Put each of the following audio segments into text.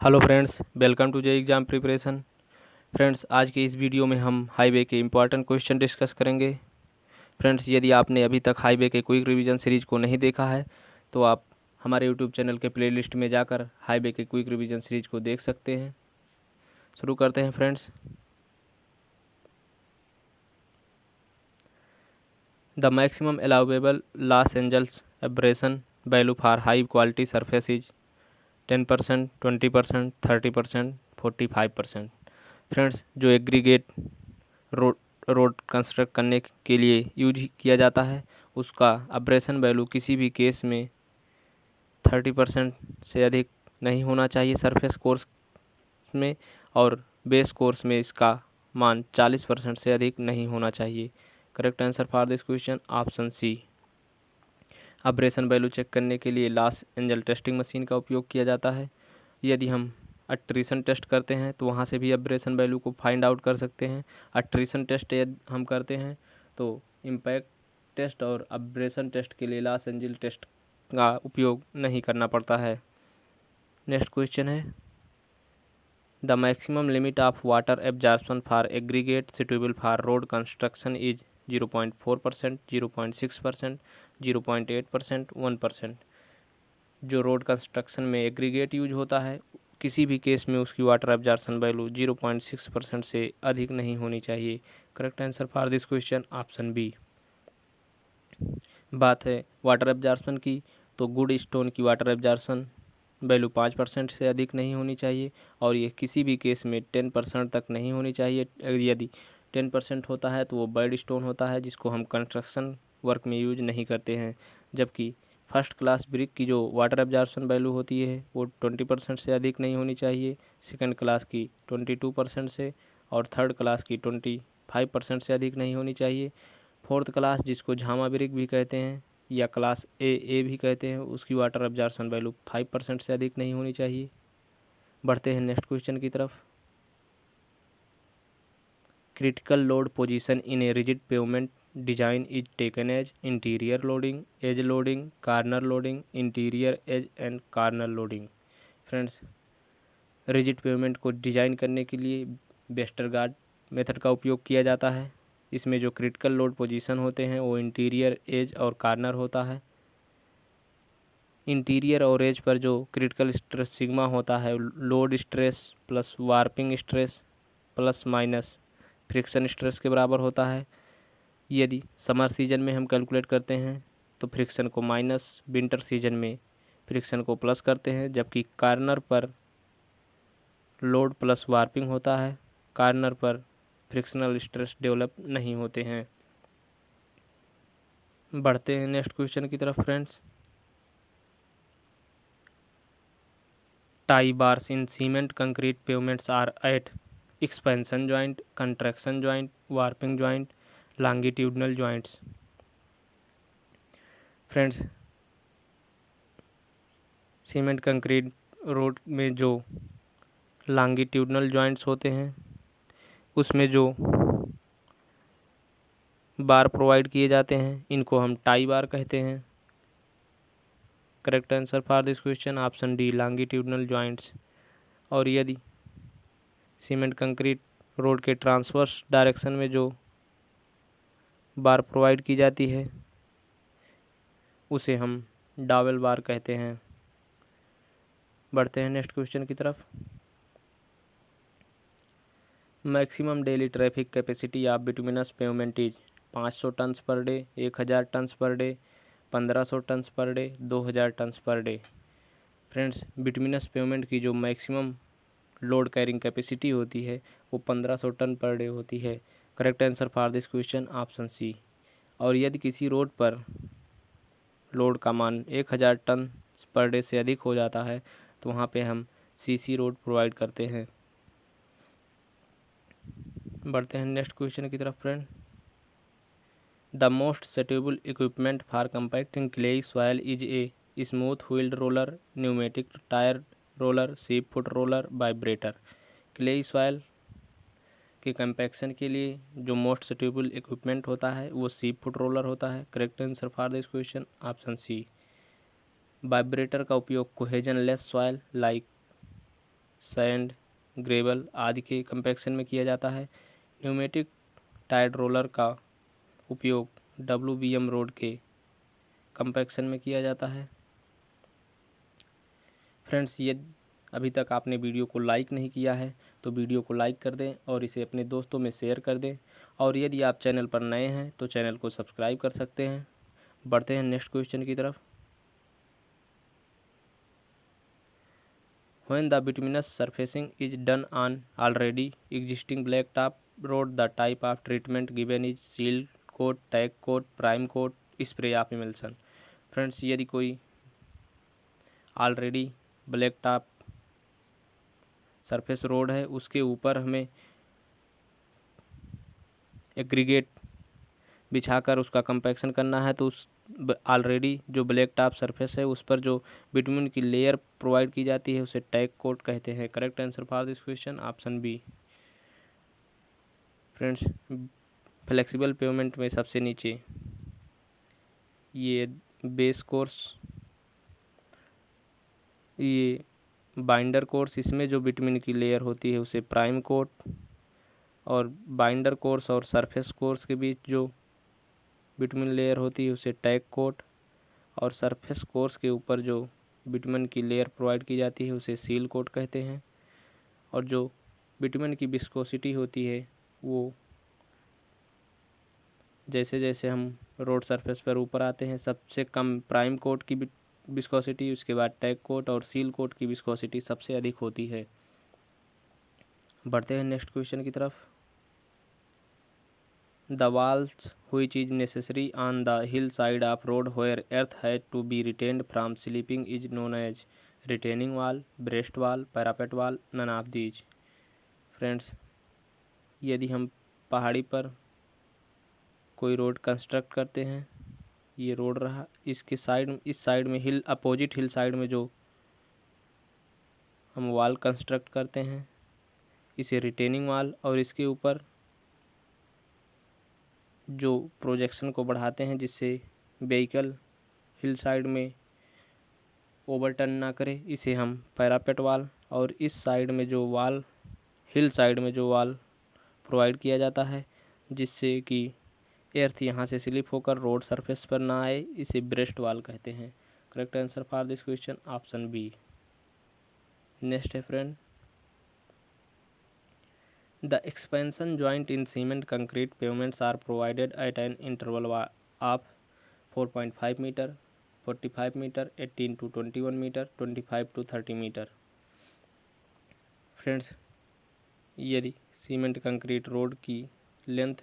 Hello friends, welcome to JE exam preparation. Friends, आज के इस वीडियो में हम हाईवे के इम्पॉर्टेंट क्वेश्चन डिस्कस करेंगे। फ्रेंड्स, यदि आपने अभी तक हाईवे के क्विक रिवीजन सीरीज को नहीं देखा है तो आप हमारे यूट्यूब चैनल के प्लेलिस्ट में जाकर हाईवे के क्विक रिवीजन सीरीज को देख सकते हैं। शुरू करते हैं friends. The maximum allowable Los Angeles abrasion value for high quality surface is 10%, 20%, 30%, 45%। Friends, जो एग्रीगेट रोड रोड कंस्ट्रक्ट करने के लिए यूज किया जाता है उसका अब्रेशन वैल्यू किसी भी केस में 30% से अधिक नहीं होना चाहिए सरफेस कोर्स में, और बेस कोर्स में इसका मान 40% से अधिक नहीं होना चाहिए। Correct answer for this question option C. Abrasion value check करने के लिए लॉस एंजल टेस्टिंग मशीन का उपयोग किया जाता है। यदि हम अट्रीसन टेस्ट करते हैं तो वहाँ से भी अब्रेशन वैल्यू को फाइंड आउट कर सकते हैं। अट्रीसन टेस्ट यदि हम करते हैं तो इम्पैक्ट टेस्ट और अब्रेशन टेस्ट के लिए लॉस एंजल टेस्ट का उपयोग नहीं करना पड़ता है। नेक्स्ट क्वेश्चन है, the maximum limit of water absorption for aggregate suitable for road construction is 0.4%, 0.6%, 0.8%, 1%। जो रोड कंस्ट्रक्शन में एग्रीगेट यूज होता है किसी भी केस में उसकी वाटर एब्जॉर्प्शन वैल्यू 0.6% से अधिक नहीं होनी चाहिए। Correct answer for this question option B. बात है वाटर एब्जॉर्प्शन की, तो गुड स्टोन की वाटर एब्जॉर्प्शन वैल्यू 5% से अधिक नहीं होनी चाहिए, और ये किसी भी केस में 10% तक नहीं होनी चाहिए। यदि 10% होता है तो वो बैड स्टोन होता है जिसको हम कंस्ट्रक्शन वर्क में यूज नहीं करते हैं। जबकि फर्स्ट क्लास ब्रिक की जो वाटर एब्जॉर्प्शन वैल्यू होती है वो 20% से अधिक नहीं होनी चाहिए, सेकंड क्लास की 22% से, और थर्ड क्लास की 25% से अधिक नहीं होनी चाहिए। फोर्थ क्लास जिसको झामा ब्रिक भी कहते हैं या क्लास ए भी कहते हैं, उसकी वाटर एब्जॉर्प्शन वैल्यू 5% से अधिक नहीं होनी चाहिए। बढ़ते हैं नेक्स्ट क्वेश्चन की तरफ। Critical load position in a rigid pavement design is taken as interior loading, edge loading, corner loading, interior edge and corner loading. Friends, rigid pavement को डिजाइन करने के लिए वेस्टरगार्ड मेथड का उपयोग किया जाता है। इसमें जो क्रिटिकल लोड पोजीशन होते हैं वो इंटीरियर, एज और कार्नर होता है। इंटीरियर और एज पर जो क्रिटिकल स्ट्रेस सिग्मा होता है load stress plus warping stress plus minus friction stress के बराबर होता है। यदि समर सीजन में हम कैलकुलेट करते हैं तो फ्रिक्शन को माइनस, विंटर सीजन में फ्रिक्शन को प्लस करते हैं। जबकि कार्नर पर लोड प्लस वार्पिंग होता है, कार्नर पर फ्रिक्शनल स्ट्रेस डेवलप नहीं होते हैं। बढ़ते हैं नेक्स्ट क्वेश्चन की तरफ friends. Tie bars in cement concrete pavements are at expansion joint, contraction joint, warping joint, longitudinal joints. Friends, cement concrete road में जो लॉन्गिट्यूडनल जॉइंट्स होते हैं उसमें जो बार प्रोवाइड किए जाते हैं इनको हम टाई बार कहते हैं। Correct answer for this question option D, longitudinal joints. और यदि सीमेंट कंक्रीट रोड के ट्रांसवर्स डायरेक्शन में जो बार प्रोवाइड की जाती है उसे हम डावल बार कहते हैं। बढ़ते हैं नेक्स्ट क्वेश्चन की तरफ। Maximum daily traffic capacity of bituminous pavement is 500 tons per day, 1000 tons per day, 1500 tons per day, 2000 tons per day. Friends, bituminous pavement की जो मैक्सिमम लोड कैरिंग कैपेसिटी होती है वो 1500 टन पर डे होती है। Correct answer for this question option C. और यदि किसी रोड पर लोड का मान 1000 टन पर डे से अधिक हो जाता है तो वहाँ पे हम सीसी रोड प्रोवाइड करते हैं। बढ़ते हैं नेक्स्ट क्वेश्चन की तरफ friend. The most suitable equipment for compacting clayey soil is a smooth wheeled roller, pneumatic tyre roller, sheep foot roller, vibrator. Clayey soil के कंपैक्शन के लिए जो मोस्ट सुटेबल इक्विपमेंट होता है वो सीप फुट रोलर होता है। Correct answer for this question option C. Vibrator का उपयोग cohesion less soil like sand, gravel आदि के कंपैक्शन में किया जाता है। न्यूमेटिक टायर रोलर का उपयोग WBM रोड के कंपैक्शन में किया जाता है। फ्रेंड्स, ये अभी तक आपने वीडियो को लाइक नहीं किया है तो वीडियो को लाइक कर दें और इसे अपने दोस्तों में शेयर कर दें, और यदि आप चैनल पर नए हैं तो चैनल को सब्सक्राइब कर सकते हैं। बढ़ते हैं नेक्स्ट क्वेश्चन की तरफ। When the bituminous surfacing is done on already existing blacktop road, the type of treatment given is seal coat, tag coat, prime coat, spray of emulsion। Friends, यदि कोई already black top surface road है उसके ऊपर हमें aggregate बिछाकर उसका compaction करना है, तो उस ऑलरेडी जो ब्लैक टॉप सरफेस है उस पर जो बिटुमिन की लेयर प्रोवाइड की जाती है उसे टैग कोट कहते हैं। Correct answer for this question option B. Friends, flexible pavement में सबसे नीचे ये बेस कोर्स, ये बाइंडर कोर्स, इसमें जो बिटुमिन की लेयर होती है उसे प्राइम कोट, और बाइंडर कोर्स और सरफेस कोर्स के बीच जो बिटुमिन लेयर होती है उसे टैग कोट, और सरफेस कोर्स के ऊपर जो बिटुमिन की लेयर प्रोवाइड की जाती है उसे सील कोट कहते हैं। और जो बिटुमिन की विस्कोसिटी होती है वो जैसे जैसे हम रोड सरफेस पर ऊपर आते हैं सबसे कम प्राइम कोट की विस्कोसिटी, उसके बाद टैग कोट और सील कोट की विस्कोसिटी सबसे अधिक होती है। बढ़ते हैं नेक्स्ट क्वेश्चन की तरफ। The walls which is necessary on the hillside of road where earth had to be retained from slipping is known as retaining wall, breast wall, parapet wall, none of these। Friends, यदि हम पहाड़ी पर कोई road construct करते हैं, ये road रहा, इसके साइड, इस साइड में हिल, अपोजिट हिल साइड में जो हम वॉल कंस्ट्रक्ट करते हैं इसे रिटेनिंग वॉल, और इसके ऊपर जो प्रोजेक्शन को बढ़ाते हैं जिससे व्हीकल हिल साइड में ओवरटर्न ना करे इसे हम पैरापेट वाल, और इस साइड में जो वाल, हिल साइड में जो वाल प्रोवाइड किया जाता है जिससे कि एर्थ यहाँ से स्लिप होकर रोड सरफेस पर ना आए, इसे ब्रेस्ट वाल कहते हैं। Correct answer for this question option B. Next है friend, the expansion joint in cement concrete pavements are provided at an interval of 4.5 metre, 45 metre, 18 to 21 metre, 25 to 30 metre. Friends, यदि cement concrete road की length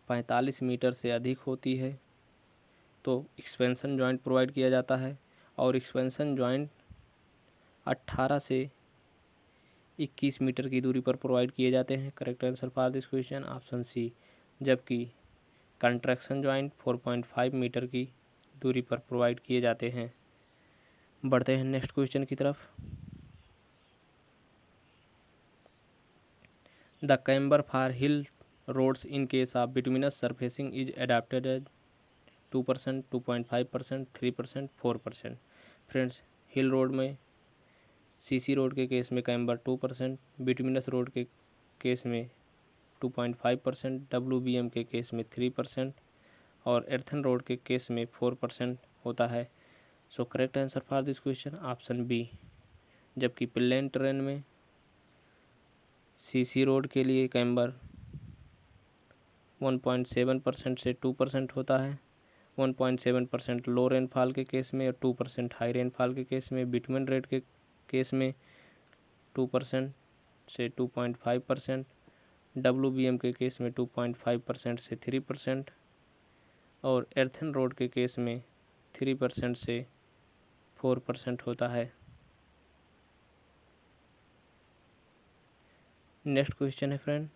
45 metre से अधिक होती है तो expansion joint provide किया जाता है, और एक्सपेंशन जॉइंट 18 से 21 मीटर की दूरी पर प्रोवाइड किए जाते हैं। Correct answer for this question option C. जबकि कंट्रैक्शन जॉइंट 4.5 मीटर की दूरी पर प्रोवाइड किए जाते हैं। बढ़ते हैं नेक्स्ट क्वेश्चन की तरफ। The camber for hill roads in case of bituminous surfacing is adopted as 2%, 2.5%, 3%, 4%। Friends, hill road में CC रोड के केस में कैम्बर 2%, बिटुमिनस रोड के केस में 2.5%, WBM के केस में 3%, और एर्थन रोड के केस में 4% होता है। So correct answer for this question option B. जबकि प्लेन ट्रेन में CC रोड के लिए कैम्बर 1.7% से 2% होता है, 1.7% लो रेनफॉल के केस में और 2% हाई रेनफॉल के केस में। बिटुमिन रेट के केस में 2% से 2.5%, WBM के केस में 2.5% से 3%, और एर्थन रोड के केस में 3% से 4% होता है। नेक्स्ट क्वेश्चन है friend,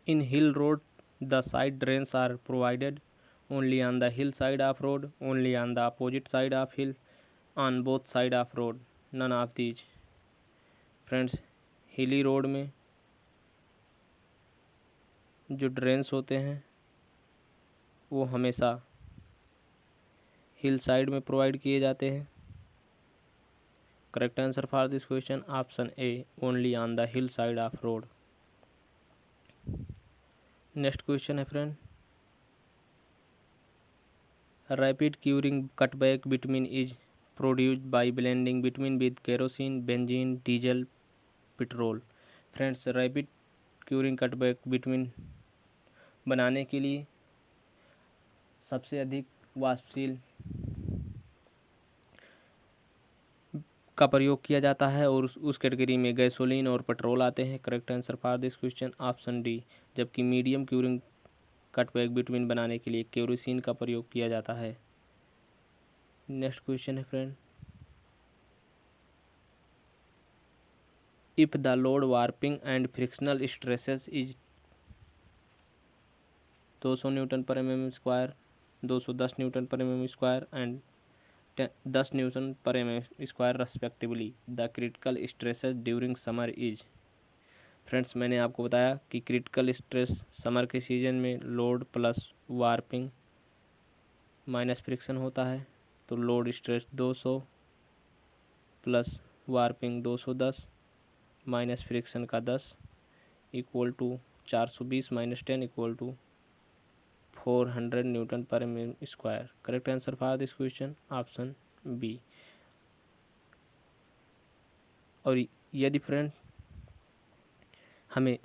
in hill road the side drains are provided only on the hill side of road, only on the opposite side of hill, on both side of road, none of these. Friends, hilly road में जो drains होते हैं वो हमेशा hill side में provide किए जाते हैं, correct answer for this question option A only on the hill side of road. Next question है friend, rapid curing cutback bitumen is produced by blending bitumen with kerosene benzene diesel petrol. Friends, rapid curing cutback bitumen बनाने के लिए सबसे अधिक वाष्पशील का प्रयोग किया जाता है और उस कैटेगरी में गैसोलीन और पेट्रोल आते हैं। Correct answer for this question option D. जबकि मीडियम क्यूरिंग कटबैक बिटवीन बनाने के लिए केरोसिन का प्रयोग किया जाता है। नेक्स्ट क्वेश्चन है friend, if the load warping and frictional stresses is 200 Newton per mm square, 210 Newton per mm square and 10 Newton per mm square respectively, the critical stresses during summer is. Friends, मैंने आपको बताया कि critical stress summer के season में load plus warping minus friction होता है। तो load stress 200 plus warping 210 minus friction का 10 equal to 420 minus 10 equal to 400 newton per mm square. Correct answer for this question option B. और यदि friend हमें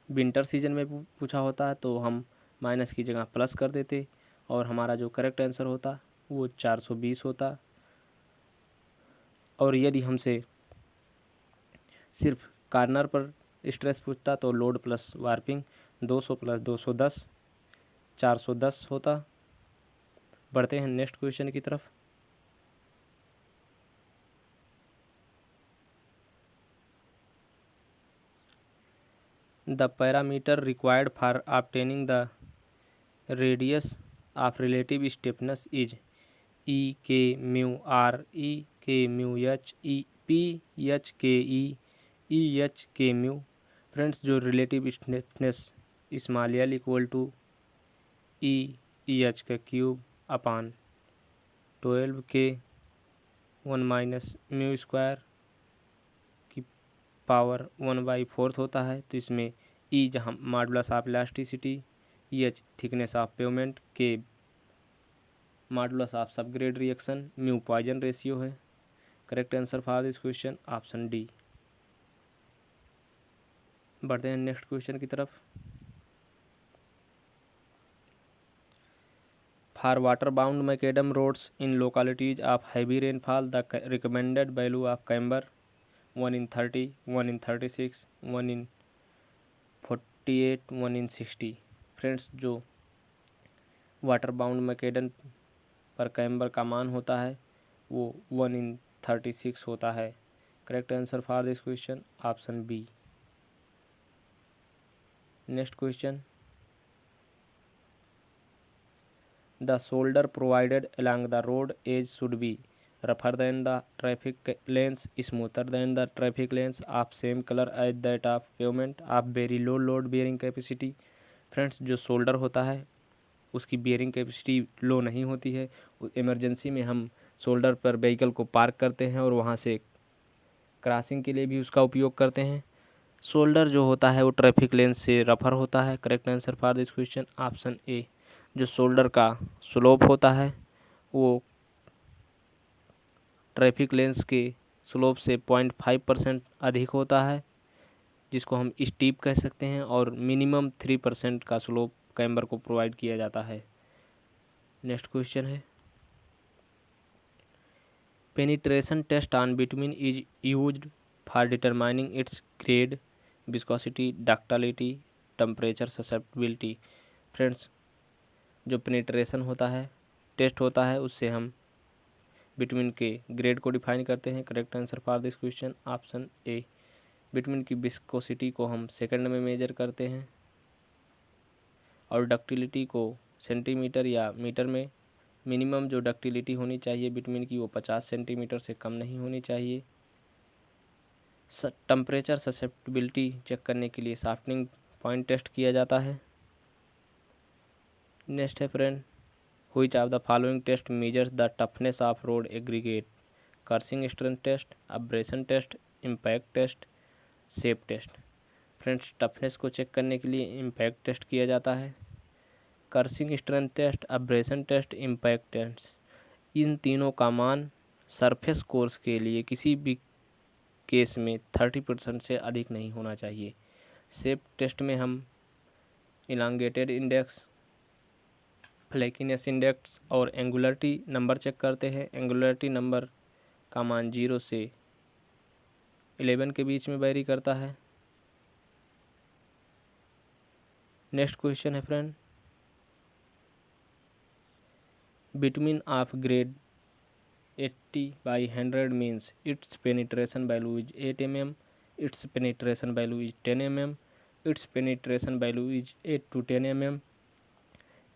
winter season में पूछा होता है तो हम माइनस की जगह प्लस कर देते और हमारा जो करेक्ट आंसर होता वो 420 होता। और यदि हमसे सिर्फ कार्नर पर स्ट्रेस पूछता तो लोड प्लस वार्पिंग 200 प्लस 210 410 होता। बढ़ते हैं नेक्स्ट क्वेश्चन की तरफ। The parameter required for obtaining the radius of relative stiffness is E K mu R, E K mu H, E P H K E H K mu. Friends, जो relative stiffness small L equal to E H का cube upon 12 K 1 minus mu square की power 1/4 होता है। तो इसमें E जहाँ modulus of elasticity, E H thickness of pavement, K modulus of subgrade reaction, mu Poisson ratio है। Correct answer for this question option D. बढ़ते हैं next question की तरफ। For water bound macadam roads in localities of heavy rainfall the recommended value of camber 1 in 30, 1 in 36, 1 in 48, 1 in 60। Friends, जो water bound macadam पर camber का मान होता है वो 1 in 36 होता है। Correct answer for this question option B. Next question, the shoulder provided along the road edge should be rougher than the traffic lanes, smoother than the traffic lanes, of same color as that of pavement, of very low load bearing capacity। Friends, जो shoulder होता है उसकी bearing capacity लो नहीं होती है। Emergency में हम shoulder पर व्हीकल को पार्क करते हैं और वहाँ से क्रॉसिंग के लिए भी उसका उपयोग करते हैं। शोल्डर जो होता है वो ट्रैफिक लेन से रफर होता है। Correct answer for this question option ए। जो शोल्डर का स्लोप होता है वो ट्रैफिक लेंस के स्लोप से 0.5% अधिक होता है, जिसको हम स्टीप कह सकते हैं, और मिनिमम 3% का स्लोप कैम्बर को प्रोवाइड किया जाता है। नेक्स्ट क्वेश्चन है, penetration test on between is used for determining its grade, viscosity, ductility, temperature, susceptibility. Friends, जो पेनिट्रेशन होता है टेस्ट होता है उससे हम बिटवीन के ग्रेड को डिफाइन करते हैं। Correct answer for this question option A. Between की विस्कोसिटी को हम सेकंड में मेजर करते हैं और डक्टिलिटी को सेंटीमीटर या मीटर में। मिनिमम जो डक्टिलिटी होनी चाहिए बिटवीन की वो 50 सेंटीमीटर से कम नहीं होनी चाहिए। टेम्परेचर ससेप्टिबिलिटी चेक करने के लिए सॉफ्टनिंग पॉइंट टेस्ट किया जाता है। नेक्स्ट है friend, which of the following test measures the toughness of road aggregate. Crushing strength test, abrasion test, impact test, shape test. Friends, toughness को चेक करने के लिए इम्पैक्ट टेस्ट किया जाता है। Crushing strength test, abrasion test, impact test, इन तीनों का मान सरफेस कोर्स के लिए किसी भी केस में 30% से अधिक नहीं होना चाहिए। शेप टेस्ट में हम इलांगेटेड इंडेक्स, फ्लैकीनेस इंडेक्स और एंगुलरिटी नंबर चेक करते हैं। एंगुलरिटी नंबर का मान 0 से 11 के बीच में वेरी करता है। नेक्स्ट क्वेश्चन है friend, between of grade 80/100 means its penetration value is 8 mm, its penetration value is 10 mm, its penetration value is 8 to 10 mm,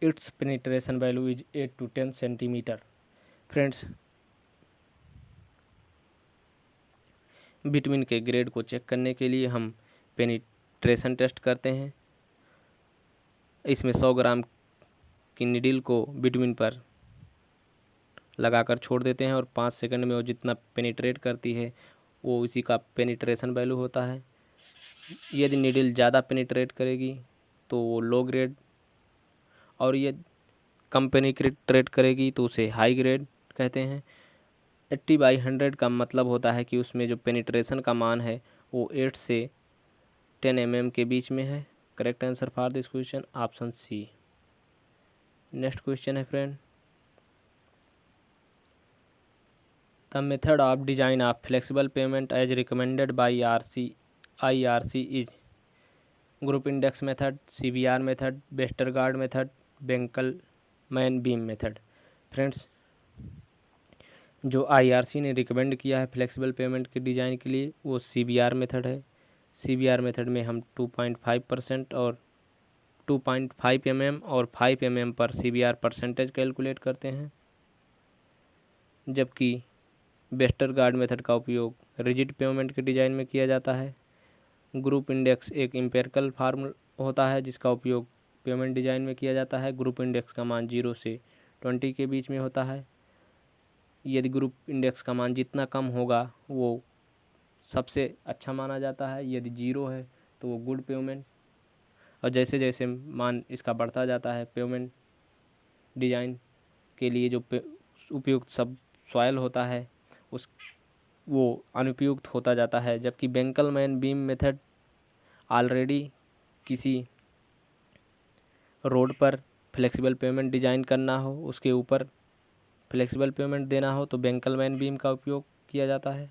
its penetration value is 8 to 10 centimeter। Friends, between के grade को check करने के लिए हम penetration test करते हैं। इसमें 100 ग्राम की निडिल को बिटवीन पर लगाकर छोड़ देते हैं और 5 सेकंड में वो जितना पेनिट्रेट करती है वो उसी का पेनिट्रेशन वैल्यू होता है। यदि निडिल ज़्यादा पेनिट्रेट करेगी तो वो लो ग्रेड, और ये कम पेनिट्रेट करेगी तो उसे हाई ग्रेड कहते हैं। 80/100 का मतलब होता है कि उसमें जो पेनिट्रेशन का मान है वो 8 से 10 mm के बीच में है। Correct answer for this question option C. Next question है friend, the method of design of flexible pavement as recommended by IRC is group index method, CBR method, Westergaard method, Benkelman beam method. Friends, जो IRC ने recommend किया है flexible pavement के design के लिए वो CBR method है। CBR method में हम 2.5% और 2.5 mm और 5 mm पर CBR परसेंटेज कैलकुलेट करते हैं, जबकि वेस्टरगार्ड मेथड का उपयोग रिजिड पेमेंट के डिज़ाइन में किया जाता है। ग्रुप इंडेक्स एक एम्पिरिकल फार्मूला होता है जिसका उपयोग पेमेंट डिज़ाइन में किया जाता है। ग्रुप इंडेक्स का मान 0 से 20 के बीच में होता है। यदि ग्रुप इंडेक्स का मान जितना कम होगा वो सबसे अच्छा माना जाता है। यदि 0 है तो वो गुड पेमेंट, और जैसे जैसे मान इसका बढ़ता जाता है पेमेंट डिज़ाइन के लिए जो उपयुक्त सब सॉयल होता है उस वो अनुपयुक्त होता जाता है। जबकि बेंकलमैन बीम मेथड ऑलरेडी किसी रोड पर फ्लेक्सिबल पेमेंट डिज़ाइन करना हो, उसके ऊपर फ्लेक्सिबल पेमेंट देना हो तो बेंकलमैन बीम का उपयोग किया जाता है।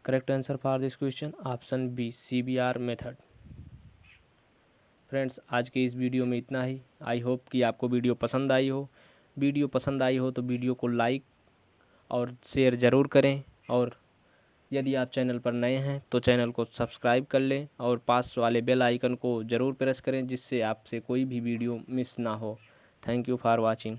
Correct answer for this question option B, CBR method. Friends, आज के इस वीडियो में इतना ही। आई होप कि आपको वीडियो पसंद आई हो। वीडियो पसंद आई हो तो वीडियो को लाइक और शेयर ज़रूर करें, और यदि आप चैनल पर नए हैं तो चैनल को सब्सक्राइब कर लें और पास वाले बेल आइकन को ज़रूर प्रेस करें जिससे आपसे कोई भी वीडियो मिस ना हो। Thank you for watching.